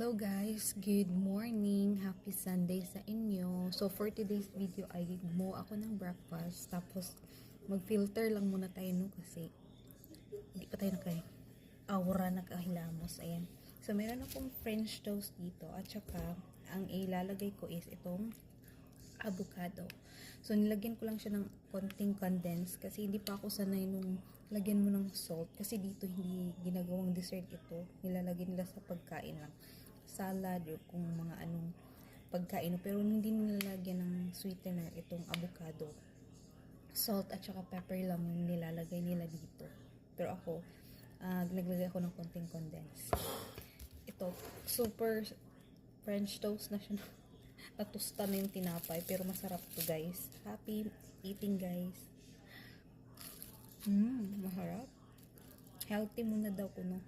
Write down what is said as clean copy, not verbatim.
Hello guys, good morning, happy Sunday sa inyo. So for today's video ay mo ako ng breakfast, tapos mag-filter lang muna tayo no kasi hindi pa tayo aura nakahilamos. Ayan. So meron akong French toast dito at saka ang ilalagay ko is itong avocado. So nilagyan ko lang siya ng konting condense kasi hindi pa ako sanay nung lagyan mo ng salt kasi dito hindi ginagawang dessert ito. Nilalagyan nila sa pagkain lang. Salad o kung mga anong pagkain pero hindi nilalagyan ng sweetener itong avocado. Salt at saka pepper lang yung nilalagay nila dito. Pero ako, naglagay ako ng konting condense. Ito, super French toast na siya. Natusta na yung tinapay pero masarap to guys. Happy eating guys. Maharap. Healthy muna daw ko no.